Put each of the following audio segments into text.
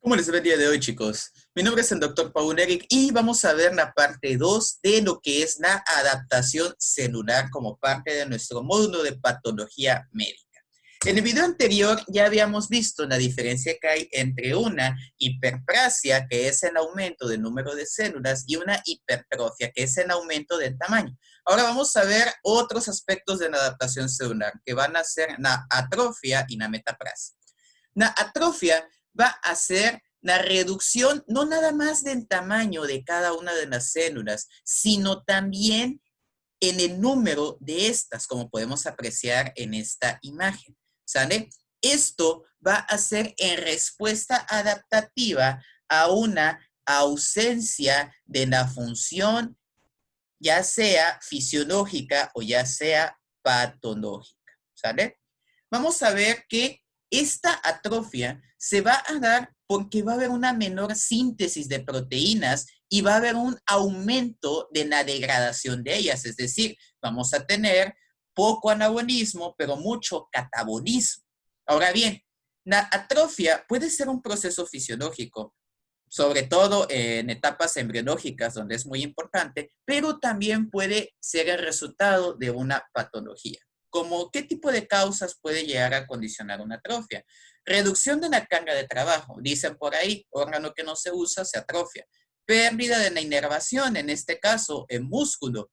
¿Cómo les va el día de hoy, chicos? Mi nombre es el Dr. Paul Eric y vamos a ver la parte 2 de lo que es la adaptación celular como parte de nuestro módulo de patología médica. En el video anterior ya habíamos visto la diferencia que hay entre una hiperplasia, que es el aumento del número de células, y una hipertrofia, que es el aumento del tamaño. Ahora vamos a ver otros aspectos de la adaptación celular, que van a ser la atrofia y la metaplasia. La atrofia va a ser la reducción no nada más del tamaño de cada una de las células, sino también en el número de estas, como podemos apreciar en esta imagen, ¿sale? Esto va a ser en respuesta adaptativa a una ausencia de la función, ya sea fisiológica o ya sea patológica, ¿sale? Vamos a ver que esta atrofia se va a dar porque va a haber una menor síntesis de proteínas y va a haber un aumento de la degradación de ellas. Es decir, vamos a tener poco anabolismo, pero mucho catabolismo. Ahora bien, la atrofia puede ser un proceso fisiológico, sobre todo en etapas embriológicas, donde es muy importante, pero también puede ser el resultado de una patología. Como qué tipo de causas puede llegar a condicionar una atrofia. Reducción de la carga de trabajo. Dicen por ahí, órgano que no se usa se atrofia. Pérdida de la inervación, en este caso, el músculo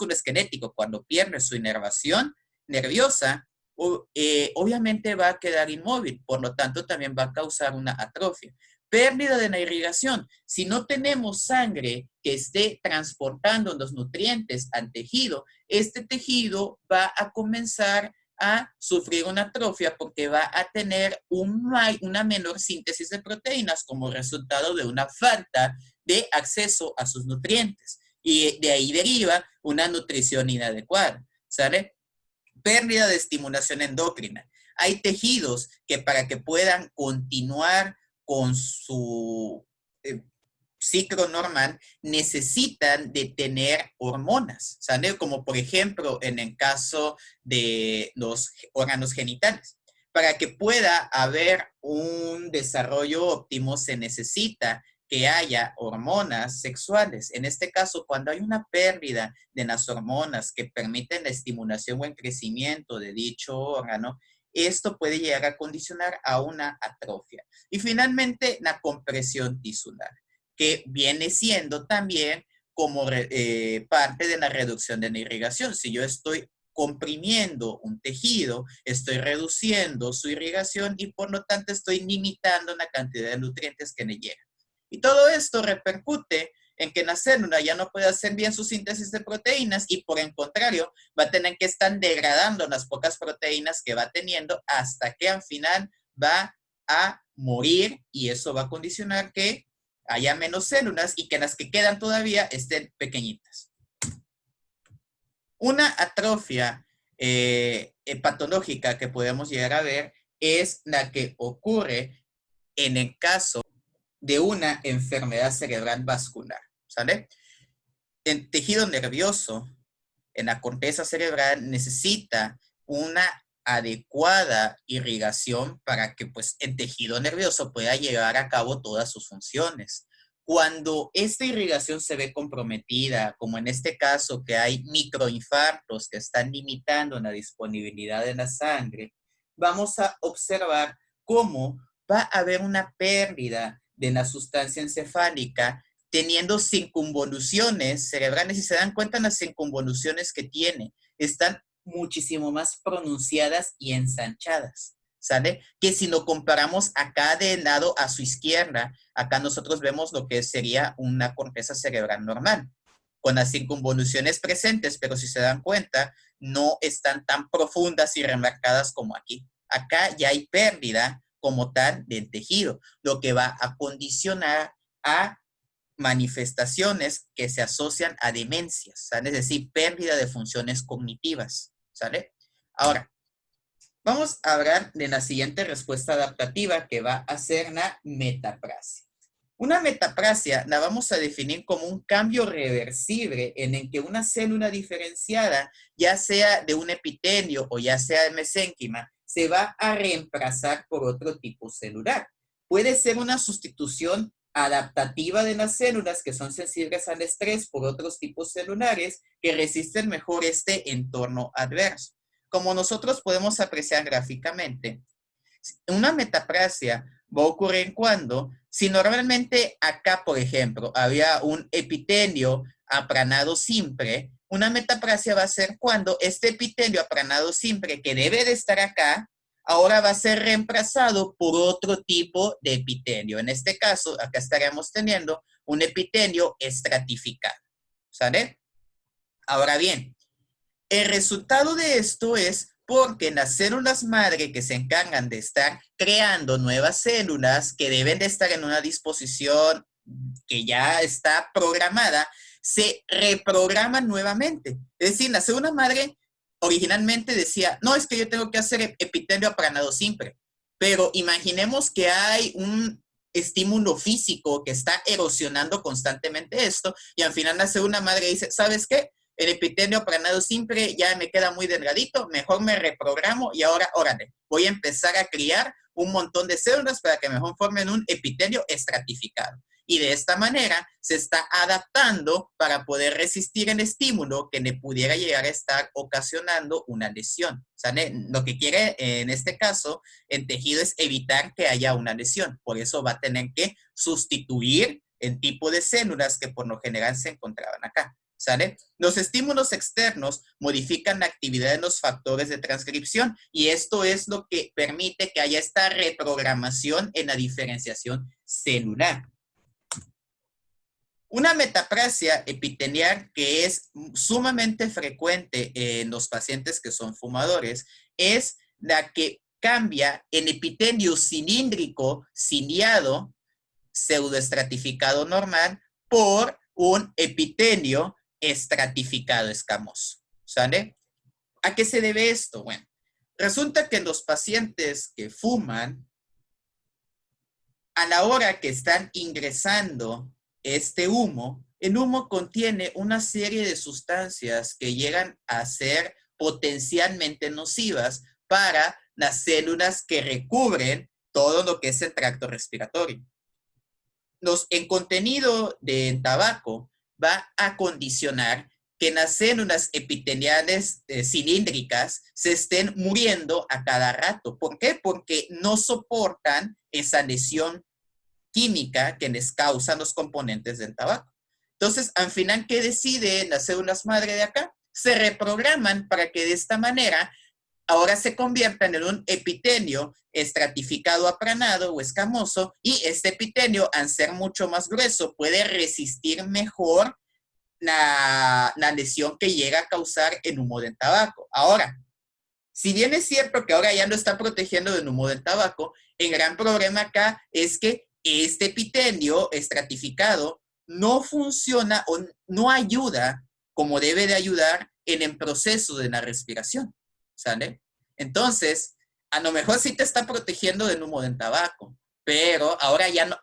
esquelético, cuando pierde su inervación nerviosa, obviamente va a quedar inmóvil, por lo tanto también va a causar una atrofia. Pérdida de la irrigación. Si no tenemos sangre que esté transportando los nutrientes al tejido, este tejido va a comenzar a sufrir una atrofia porque va a tener una menor síntesis de proteínas como resultado de una falta de acceso a sus nutrientes. Y de ahí deriva una nutrición inadecuada, ¿sale? Pérdida de estimulación endocrina. Hay tejidos que para que puedan continuar con su ciclo normal necesitan de tener hormonas, ¿sale? Como por ejemplo en el caso de los órganos genitales. Para que pueda haber un desarrollo óptimo se necesita que haya hormonas sexuales. En este caso, cuando hay una pérdida de las hormonas que permiten la estimulación o el crecimiento de dicho órgano, esto puede llegar a condicionar a una atrofia. Y finalmente, la compresión tisular, que viene siendo también como parte de la reducción de la irrigación. Si yo estoy comprimiendo un tejido, estoy reduciendo su irrigación y por lo tanto estoy limitando la cantidad de nutrientes que le llegan. Y todo esto repercute en que la célula ya no puede hacer bien su síntesis de proteínas y por el contrario va a tener que estar degradando las pocas proteínas que va teniendo hasta que al final va a morir y eso va a condicionar que haya menos células y que las que quedan todavía estén pequeñitas. Una atrofia patológica que podemos llegar a ver es la que ocurre en el caso de una enfermedad cerebral vascular, ¿sale? El tejido nervioso en la corteza cerebral necesita una adecuada irrigación para que pues, el tejido nervioso pueda llevar a cabo todas sus funciones. Cuando esta irrigación se ve comprometida, como en este caso que hay microinfartos que están limitando la disponibilidad de la sangre, vamos a observar cómo va a haber una pérdida de la sustancia encefálica teniendo circunvoluciones cerebrales. Y se dan cuenta las circunvoluciones que tiene, están muchísimo más pronunciadas y ensanchadas, ¿sale? Que si lo comparamos acá de lado a su izquierda, acá nosotros vemos lo que sería una corteza cerebral normal, con las circunvoluciones presentes, pero si se dan cuenta, no están tan profundas y remarcadas como aquí. Acá ya hay pérdida como tal del tejido, lo que va a condicionar a manifestaciones que se asocian a demencias, ¿sale? Es decir, pérdida de funciones cognitivas, ¿sale? Ahora, vamos a hablar de la siguiente respuesta adaptativa que va a ser la metaplasia. Una metaplasia la vamos a definir como un cambio reversible en el que una célula diferenciada, ya sea de un epitelio o ya sea de mesénquima, se va a reemplazar por otro tipo celular. puede ser una sustitución adaptativa de las células que son sensibles al estrés por otros tipos celulares que resisten mejor este entorno adverso. Como nosotros podemos apreciar gráficamente, una metaplasia va a ocurrir cuando, si normalmente acá, por ejemplo, había un epitelio aplanado simple, una metaplasia va a ser cuando este epitelio aplanado simple que debe de estar acá, ahora va a ser reemplazado por otro tipo de epitelio. En este caso, acá estaríamos teniendo un epitelio estratificado. ¿Sale? Ahora bien, el resultado de esto es porque las células madre que se encargan de estar creando nuevas células que deben de estar en una disposición que ya está programada, se reprograman nuevamente. Es decir, la célula madre originalmente decía, no, es que yo tengo que hacer epitelio aplanado simple, pero imaginemos que hay un estímulo físico que está erosionando constantemente esto y al final la célula madre dice, ¿sabes qué? El epitelio aplanado simple ya me queda muy delgadito, mejor me reprogramo y ahora, órale, voy a empezar a criar un montón de células para que mejor formen un epitelio estratificado. Y de esta manera se está adaptando para poder resistir el estímulo que le pudiera llegar a estar ocasionando una lesión. ¿Sale? Lo que quiere en este caso el tejido es evitar que haya una lesión. Por eso va a tener que sustituir el tipo de células que por lo general se encontraban acá. ¿Sale? Los estímulos externos modifican la actividad de los factores de transcripción y esto es lo que permite que haya esta reprogramación en la diferenciación celular. Una metaplasia epitelial que es sumamente frecuente en los pacientes que son fumadores es la que cambia el epitelio cilíndrico ciliado pseudoestratificado normal por un epitelio estratificado escamoso. ¿Sale? ¿A qué se debe esto? Bueno, resulta que los pacientes que fuman, a la hora que están ingresando este humo, el humo contiene una serie de sustancias que llegan a ser potencialmente nocivas para las células que recubren todo lo que es el tracto respiratorio. El contenido del tabaco va a condicionar que las células epiteliales cilíndricas se estén muriendo a cada rato. ¿Por qué? Porque no soportan esa lesión química que les causan los componentes del tabaco. Entonces, al final, ¿qué deciden las células madre de acá? Se reprograman para que de esta manera ahora se conviertan en un epitelio estratificado aplanado o escamoso y este epitelio, al ser mucho más grueso, puede resistir mejor la lesión que llega a causar el humo del tabaco. Ahora, si bien es cierto que ahora ya lo está protegiendo del humo del tabaco, el gran problema acá es que este epitelio estratificado no funciona o no ayuda como debe de ayudar en el proceso de la respiración, ¿sale? Entonces, a lo mejor sí te está protegiendo del humo del tabaco, pero ahora ya no,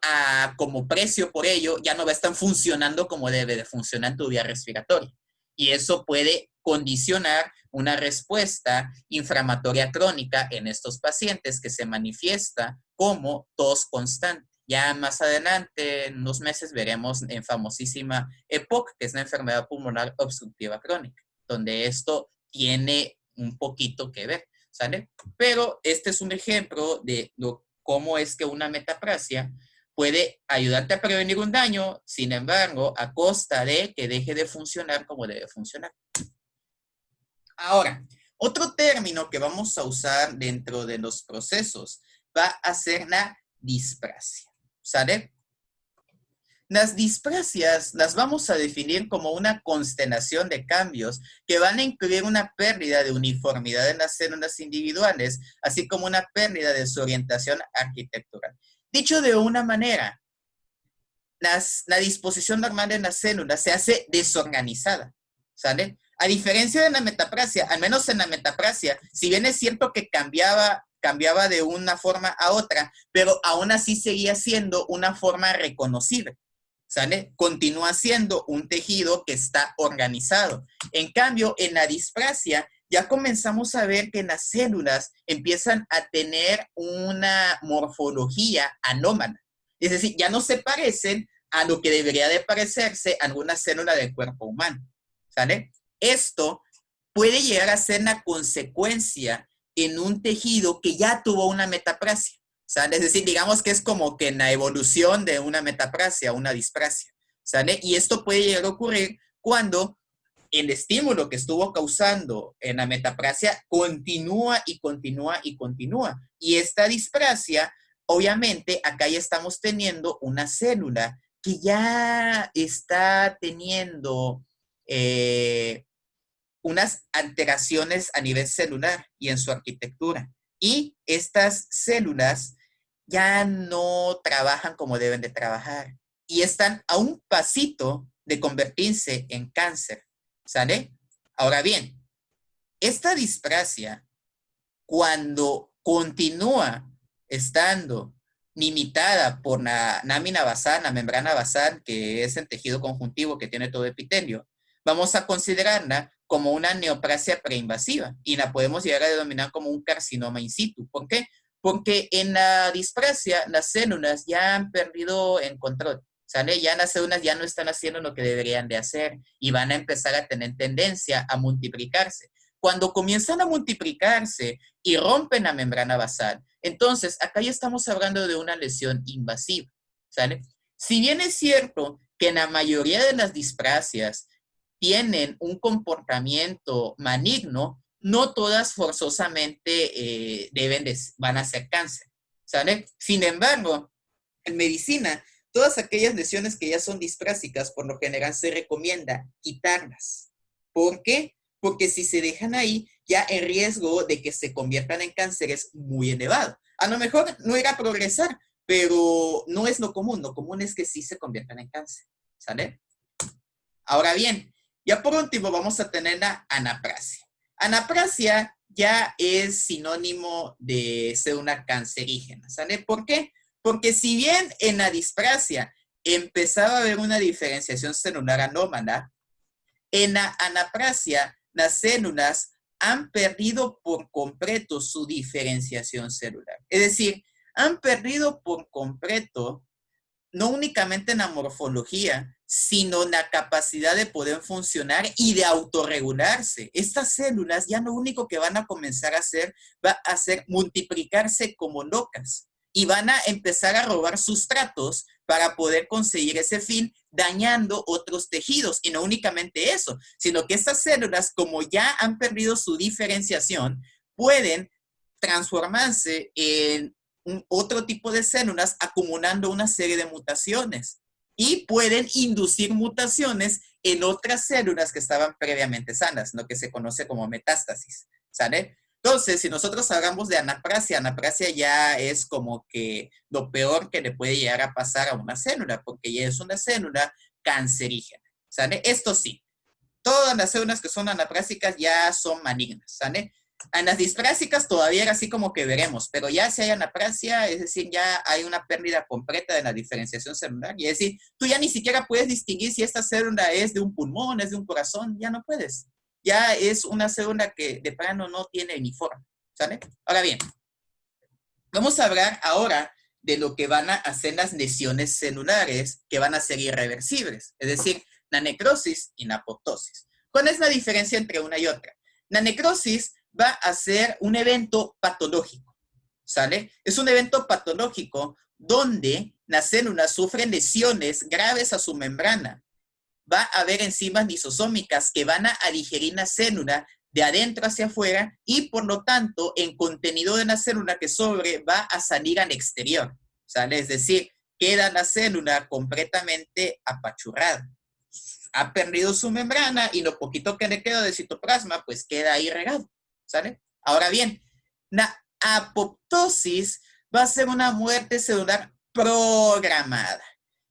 como precio por ello, ya no va a estar funcionando como debe de funcionar en tu vía respiratoria. Y eso puede condicionar una respuesta inflamatoria crónica en estos pacientes que se manifiesta como tos constante. Ya más adelante, en unos meses, veremos en famosísima EPOC, que es la enfermedad pulmonar obstructiva crónica, donde esto tiene un poquito que ver, ¿sale? Pero este es un ejemplo de cómo es que una metaplasia puede ayudarte a prevenir un daño, sin embargo, a costa de que deje de funcionar como debe funcionar. Ahora, otro término que vamos a usar dentro de los procesos va a ser la displasia, ¿sale? Las displasias las vamos a definir como una constelación de cambios que van a incluir una pérdida de uniformidad en las células individuales, así como una pérdida de su orientación arquitectural. Dicho de una manera, la disposición normal de las células se hace desorganizada, ¿sale? A diferencia de la metaplasia, al menos en la metaplasia, si bien es cierto que cambiaba de una forma a otra, pero aún así seguía siendo una forma reconocible, ¿sale? Continúa siendo un tejido que está organizado. En cambio, en la displasia ya comenzamos a ver que las células empiezan a tener una morfología anómala. Es decir, ya no se parecen a lo que debería de parecerse a alguna célula del cuerpo humano. ¿Sale? Esto puede llegar a ser una consecuencia en un tejido que ya tuvo una metaplasia. ¿Sale? Es decir, digamos que es como que en la evolución de una metaplasia, una displasia. ¿Sale? Y esto puede llegar a ocurrir cuando el estímulo que estuvo causando en la metaplasia continúa y continúa y continúa. Y esta displasia, obviamente, acá ya estamos teniendo una célula que ya está teniendo unas alteraciones a nivel celular y en su arquitectura. Y estas células ya no trabajan como deben de trabajar y están a un pasito de convertirse en cáncer. ¿Sale? Ahora bien, esta displasia, cuando continúa estando limitada por la lámina basal, la membrana basal, que es el tejido conjuntivo que tiene todo epitelio, vamos a considerarla como una neoplasia preinvasiva y la podemos llegar a denominar como un carcinoma in situ. ¿Por qué? Porque en la displasia las células ya han perdido el control. ¿Sale? Ya las células ya no están haciendo lo que deberían de hacer y van a empezar a tener tendencia a multiplicarse. Cuando comienzan a multiplicarse y rompen la membrana basal, entonces acá ya estamos hablando de una lesión invasiva. ¿Sale? Si bien es cierto que en la mayoría de las displasias tienen un comportamiento maligno, no todas forzosamente van a ser cáncer. ¿Sale? Sin embargo, en medicina, todas aquellas lesiones que ya son displásicas, por lo general se recomienda quitarlas. ¿Por qué? Porque si se dejan ahí, ya el riesgo de que se conviertan en cáncer es muy elevado. A lo mejor no irá a progresar, pero no es lo común. Lo común es que sí se conviertan en cáncer. ¿Sale? Ahora bien, ya por último vamos a tener la anaplasia. Anaplasia ya es sinónimo de ser una cancerígena. ¿Sale? ¿Por qué? Porque si bien en la displasia empezaba a haber una diferenciación celular anómala, en la anaplasia las células han perdido por completo su diferenciación celular. Es decir, han perdido por completo no únicamente en la morfología, sino la capacidad de poder funcionar y de autorregularse. Estas células ya lo único que van a comenzar a hacer va a ser multiplicarse como locas y van a empezar a robar sustratos para poder conseguir ese fin, dañando otros tejidos. Y no únicamente eso, sino que estas células, como ya han perdido su diferenciación, pueden transformarse en otro tipo de células acumulando una serie de mutaciones y pueden inducir mutaciones en otras células que estaban previamente sanas, lo que se conoce como metástasis. ¿Sale? Entonces, si nosotros hablamos de anaplasia, anaplasia ya es como que lo peor que le puede llegar a pasar a una célula, porque ya es una célula cancerígena. ¿Sale? Esto sí, todas las células que son anaplásicas ya son malignas. ¿Sale? En las displásicas todavía era así como que veremos, pero ya si hay anaplasia, es decir, ya hay una pérdida completa de la diferenciación celular, y es decir, tú ya ni siquiera puedes distinguir si esta célula es de un pulmón, es de un corazón, ya no puedes. Ya es una célula que de plano no tiene ni forma, ¿sale? Ahora bien, vamos a hablar ahora de lo que van a hacer las lesiones celulares que van a ser irreversibles, es decir, la necrosis y la apoptosis. ¿Cuál es la diferencia entre una y otra? La necrosis va a ser un evento patológico, ¿sale? Es un evento patológico donde las células sufren lesiones graves a su membrana. Va a haber enzimas lisosómicas que van a digerir la célula de adentro hacia afuera y por lo tanto el contenido de la célula que sobre va a salir al exterior, ¿sale? Es decir, queda la célula completamente apachurrada. Ha perdido su membrana y lo poquito que le queda de citoplasma pues queda ahí regado. ¿Sale? Ahora bien, la apoptosis va a ser una muerte celular programada.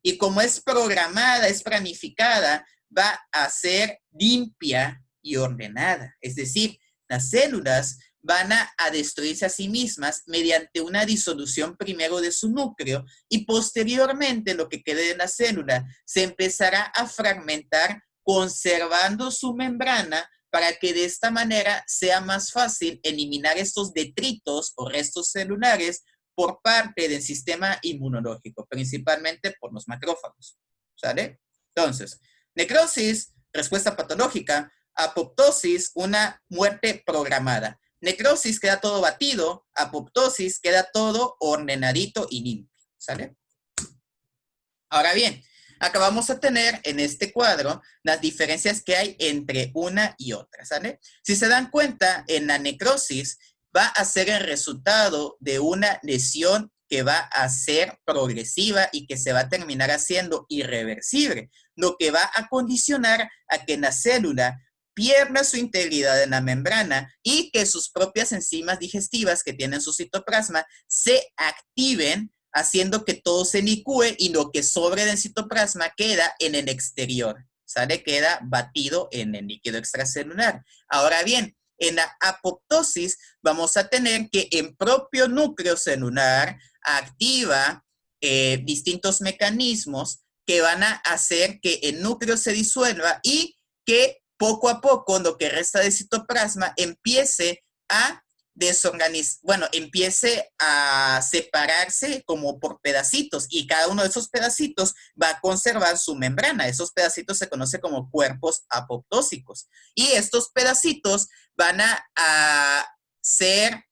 Y como es programada, es planificada, va a ser limpia y ordenada. Es decir, las células van a destruirse a sí mismas mediante una disolución primero de su núcleo y posteriormente lo que quede de la célula se empezará a fragmentar conservando su membrana para que de esta manera sea más fácil eliminar estos detritos o restos celulares por parte del sistema inmunológico, principalmente por los macrófagos, ¿sale? Entonces, necrosis, respuesta patológica; apoptosis, una muerte programada. Necrosis, queda todo batido; apoptosis, queda todo ordenadito y limpio, ¿sale? Ahora bien, acá vamos a tener en este cuadro las diferencias que hay entre una y otra, ¿sale? Si se dan cuenta, en la necrosis va a ser el resultado de una lesión que va a ser progresiva y que se va a terminar haciendo irreversible, lo que va a condicionar a que la célula pierda su integridad en la membrana y que sus propias enzimas digestivas que tienen su citoplasma se activen, haciendo que todo se licúe y lo que sobre del citoplasma queda en el exterior, ¿sale? Queda batido en el líquido extracelular. Ahora bien, en la apoptosis vamos a tener que el propio núcleo celular activa distintos mecanismos que van a hacer que el núcleo se disuelva y que poco a poco lo que resta de citoplasma empiece a empiece a separarse como por pedacitos y cada uno de esos pedacitos va a conservar su membrana. Esos pedacitos se conocen como cuerpos apoptósicos y estos pedacitos van a ser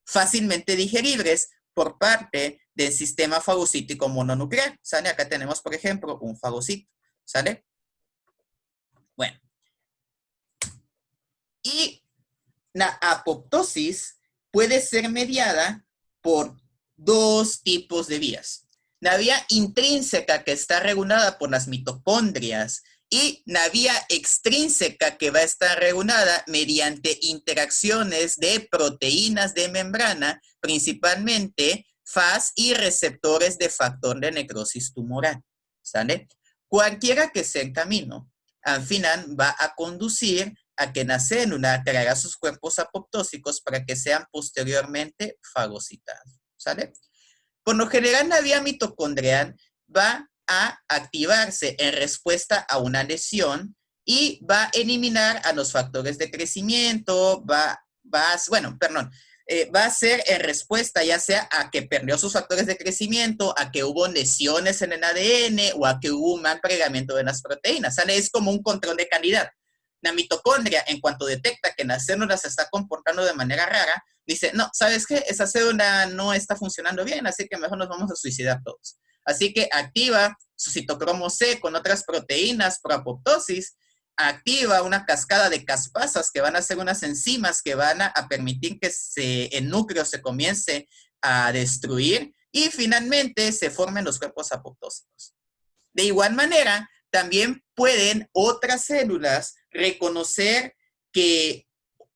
fácilmente digeribles por parte del sistema fagocítico mononuclear, ¿sale? Acá tenemos, por ejemplo, un fagocito, ¿sale? Bueno. Y la apoptosis puede ser mediada por dos tipos de vías. La vía intrínseca, que está regulada por las mitocondrias, y la vía extrínseca, que va a estar regulada mediante interacciones de proteínas de membrana, principalmente FAS y receptores de factor de necrosis tumoral, ¿sale? Cualquiera que sea el camino, al final va a conducir a que la célula traiga sus cuerpos apoptósicos para que sean posteriormente fagocitados, ¿sale? Por lo general, la vía mitocondrial va a activarse en respuesta a una lesión y va a eliminar a los factores de crecimiento, va a ser en respuesta ya sea a que perdió sus factores de crecimiento, a que hubo lesiones en el ADN o a que hubo un mal plegamiento de las proteínas, ¿sale? Es como un control de calidad. La mitocondria, en cuanto detecta que la célula se está comportando de manera rara, dice, no, ¿sabes qué? Esa célula no está funcionando bien, así que mejor nos vamos a suicidar todos. Así que activa su citocromo C con otras proteínas por apoptosis, activa una cascada de caspasas que van a ser unas enzimas que van a permitir que el núcleo se comience a destruir y finalmente se formen los cuerpos apoptósicos. De igual manera, también pueden otras células reconocer que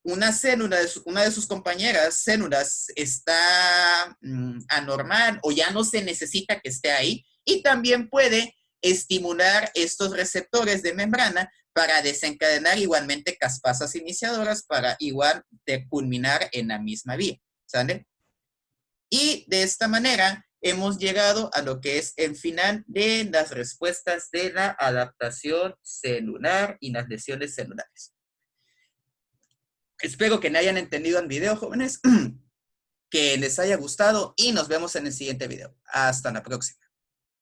una de sus compañeras células está anormal o ya no se necesita que esté ahí y también puede estimular estos receptores de membrana para desencadenar igualmente caspasas iniciadoras para igual de culminar en la misma vía, ¿sale? Y de esta manera hemos llegado a lo que es el final de las respuestas de la adaptación celular y las lesiones celulares. Espero que me hayan entendido el video, jóvenes, que les haya gustado y nos vemos en el siguiente video. Hasta la próxima.